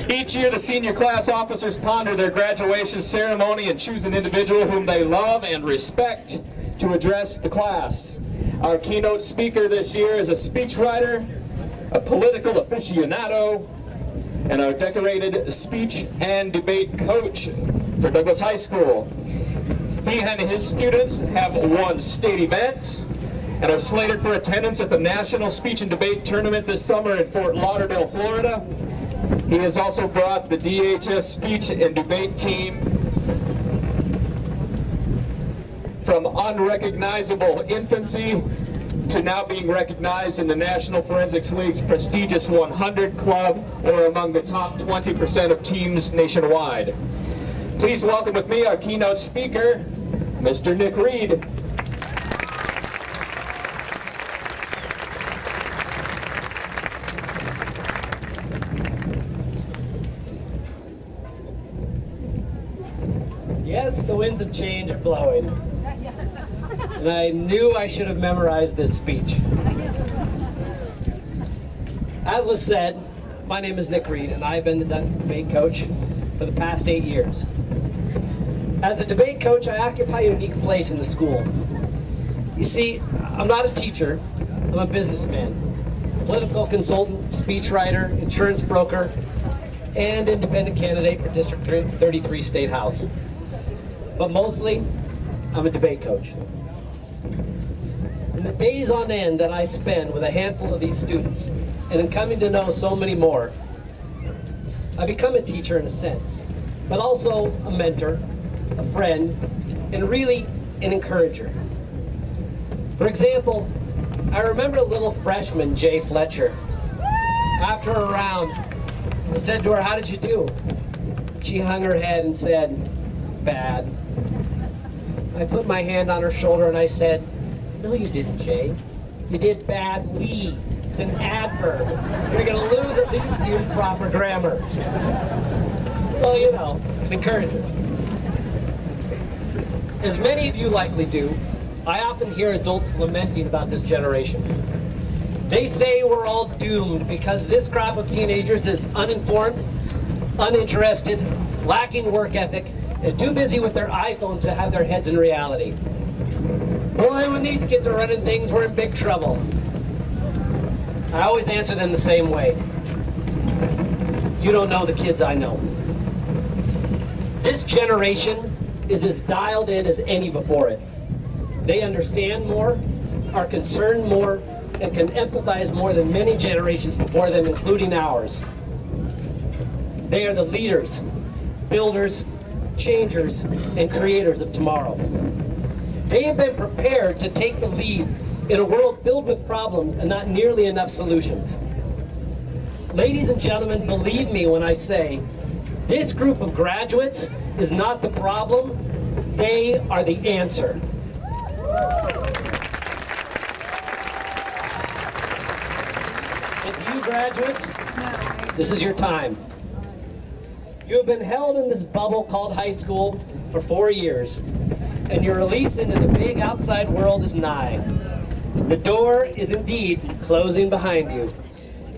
Each year, the senior class officers ponder their graduation ceremony and choose an individual whom they love and respect to address the class. Our keynote speaker this year is a speechwriter, a political aficionado, and our decorated speech and debate coach for Douglas High School. He and his students have won state events and are slated for attendance at the National Speech and Debate Tournament this summer in Fort Lauderdale, Florida. He has also brought the DHS speech and debate team from unrecognizable infancy to now being recognized in the National Forensics League's prestigious 100 Club, or among the top 20% of teams nationwide. Please welcome with me our keynote speaker, Mr. Nick Reed. Yes, the winds of change are blowing. And I knew I should have memorized this speech. As was said, my name is Nick Reed, and I've been the Douglas debate coach for the past 8 years. As a debate coach, I occupy a unique place in the school. You see, I'm not a teacher, I'm a businessman, political consultant, speechwriter, insurance broker, and independent candidate for District 33 State House. But mostly, I'm a debate coach. And the days on end that I spend with a handful of these students, and in coming to know so many more, I become a teacher in a sense, but also a mentor, a friend, and really an encourager. For example, I remember a little freshman, Jay Fletcher. After a round, I said to her, "How did you do?" She hung her head and said, "Bad." I put my hand on her shoulder and I said, "No, you didn't, Jay. You did badly. It's an adverb. You're going to lose at least to use proper grammar." So, you know, an encourager. As many of you likely do, I often hear adults lamenting about this generation. They say we're all doomed because this crop of teenagers is uninformed, uninterested, lacking work ethic, and too busy with their iPhones to have their heads in reality. Boy, when these kids are running things, we're in big trouble. I always answer them the same way. You don't know the kids I know. This generation is as dialed in as any before it. They understand more, are concerned more, and can empathize more than many generations before them, including ours. They are the leaders, builders, changers, and creators of tomorrow. They have been prepared to take the lead in a world filled with problems and not nearly enough solutions. Ladies and gentlemen, believe me when I say, this group of graduates is not the problem, they are the answer. And to you graduates, this is your time. You have been held in this bubble called high school for 4 years, and your release into the big outside world is nigh. The door is indeed closing behind you.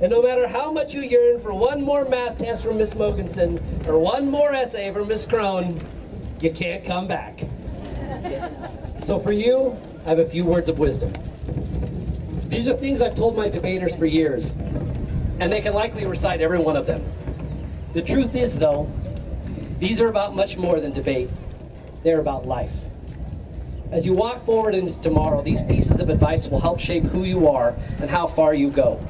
And no matter how much you yearn for one more math test from Miss Mogensen or one more essay from Miss Crone, you can't come back. So for you, I have a few words of wisdom. These are things I've told my debaters for years, and they can likely recite every one of them. The truth is, though, these are about much more than debate. They're about life. As you walk forward into tomorrow, these pieces of advice will help shape who you are and how far you go.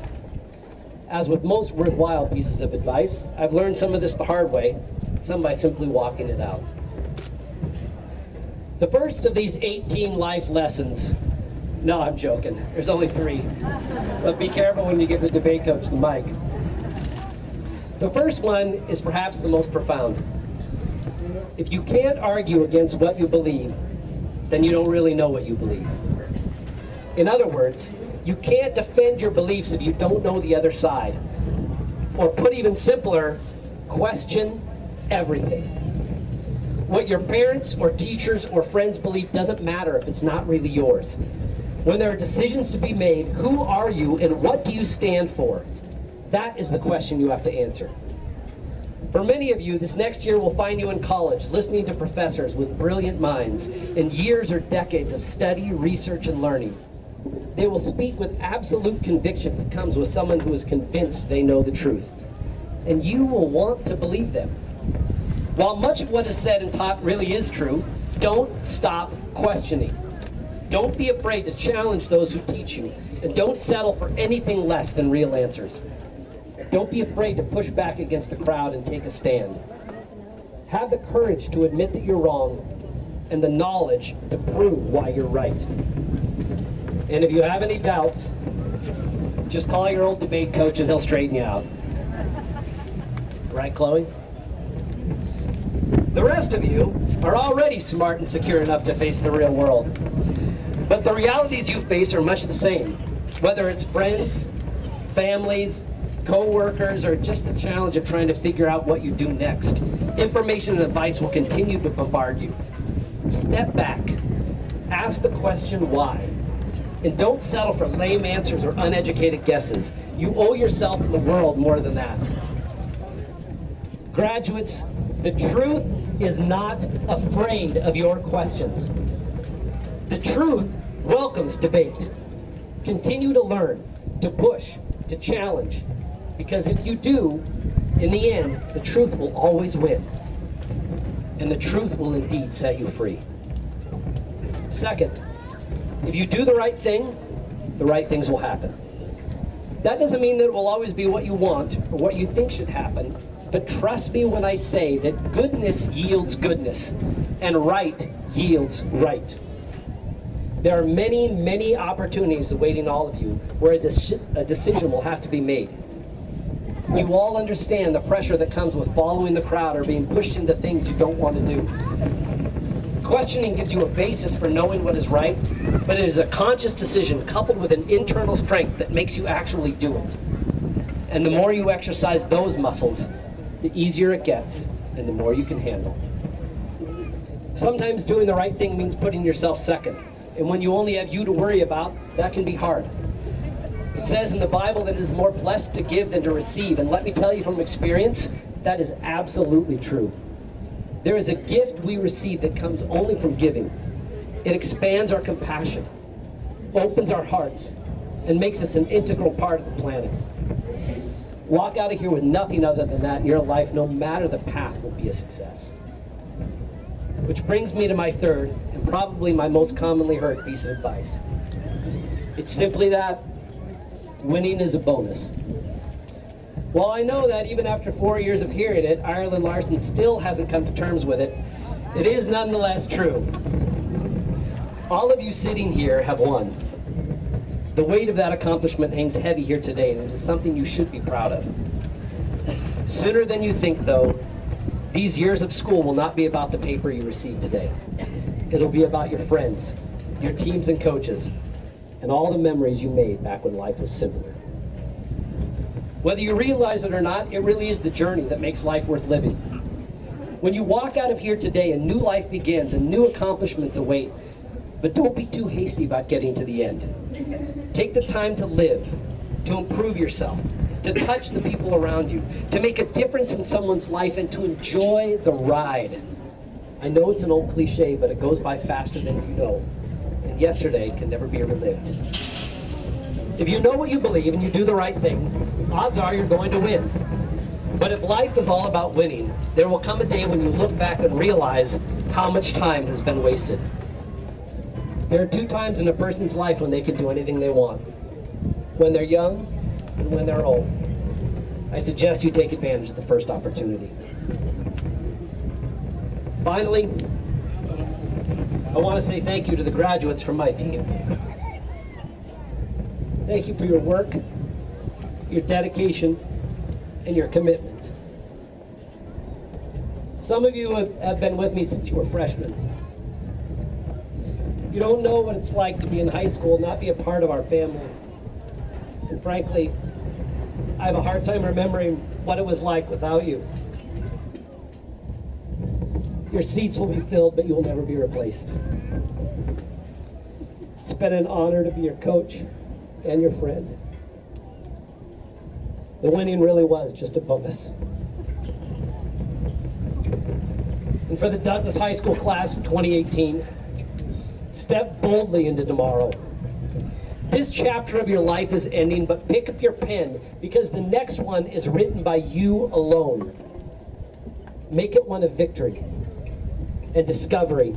As with most worthwhile pieces of advice, I've learned some of this the hard way, some by simply walking it out. The first of these 18 life lessons, no, I'm joking, there's only 3, but be careful when you give the debate coach the mic. The first one is perhaps the most profound. If you can't argue against what you believe, then you don't really know what you believe. In other words, you can't defend your beliefs if you don't know the other side. Or put even simpler, question everything. What your parents or teachers or friends believe doesn't matter if it's not really yours. When there are decisions to be made, who are you and what do you stand for? That is the question you have to answer. For many of you, this next year will find you in college, listening to professors with brilliant minds and years or decades of study, research, and learning. They will speak with absolute conviction that comes with someone who is convinced they know the truth. And you will want to believe them. While much of what is said and taught really is true, don't stop questioning. Don't be afraid to challenge those who teach you, and don't settle for anything less than real answers. Don't be afraid to push back against the crowd and take a stand. Have the courage to admit that you're wrong and the knowledge to prove why you're right. And if you have any doubts, just call your old debate coach and he'll straighten you out. Right, Chloe? The rest of you are already smart and secure enough to face the real world. But the realities you face are much the same, whether it's friends, families, co-workers, or just the challenge of trying to figure out what you do next. Information and advice will continue to bombard you. Step back, ask the question why, and don't settle for lame answers or uneducated guesses. You owe yourself and the world more than that. Graduates, the truth is not afraid of your questions. The truth welcomes debate. Continue to learn, to push, to challenge. Because if you do, in the end, the truth will always win. And the truth will indeed set you free. Second, if you do the right thing, the right things will happen. That doesn't mean that it will always be what you want or what you think should happen, but trust me when I say that goodness yields goodness, and right yields right. There are many, many opportunities awaiting all of you where a decision will have to be made. You all understand the pressure that comes with following the crowd or being pushed into things you don't want to do. Questioning gives you a basis for knowing what is right, but it is a conscious decision coupled with an internal strength that makes you actually do it. And the more you exercise those muscles, the easier it gets and the more you can handle. Sometimes doing the right thing means putting yourself second. And when you only have you to worry about, that can be hard. It says in the Bible that it is more blessed to give than to receive. And let me tell you from experience, that is absolutely true. There is a gift we receive that comes only from giving. It expands our compassion, opens our hearts, and makes us an integral part of the planet. Walk out of here with nothing other than that in your life, no matter the path, will be a success. Which brings me to my third, and probably my most commonly heard piece of advice. It's simply that winning is a bonus. While I know that even after 4 years of hearing it, Ireland Larson still hasn't come to terms with it, it is nonetheless true. All of you sitting here have won. The weight of that accomplishment hangs heavy here today, and it is something you should be proud of. Sooner than you think, though, these years of school will not be about the paper you receive today. It'll be about your friends, your teams and coaches, and all the memories you made back when life was simpler. Whether you realize it or not, it really is the journey that makes life worth living. When you walk out of here today, a new life begins and new accomplishments await. But don't be too hasty about getting to the end. Take the time to live, to improve yourself, to touch the people around you, to make a difference in someone's life, and to enjoy the ride. I know it's an old cliche, but it goes by faster than you know. And yesterday can never be relived. If you know what you believe and you do the right thing, odds are you're going to win. But if life is all about winning, there will come a day when you look back and realize how much time has been wasted. There are two times in a person's life when they can do anything they want. When they're young and when they're old. I suggest you take advantage of the first opportunity. Finally, I want to say thank you to the graduates from my team. Thank you for your work, your dedication, and your commitment. Some of you have been with me since you were freshmen. You don't know what it's like to be in high school and not be a part of our family. And frankly, I have a hard time remembering what it was like without you. Your seats will be filled, but you will never be replaced. It's been an honor to be your coach and your friend. The winning really was just a bonus. And for the Douglas High School class of 2018, step boldly into tomorrow. This chapter of your life is ending, but pick up your pen because the next one is written by you alone. Make it one of victory and discovery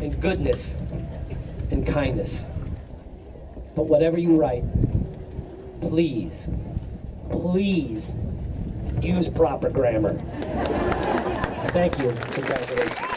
and goodness and kindness. But whatever you write, please, please use proper grammar. Thank you. Congratulations.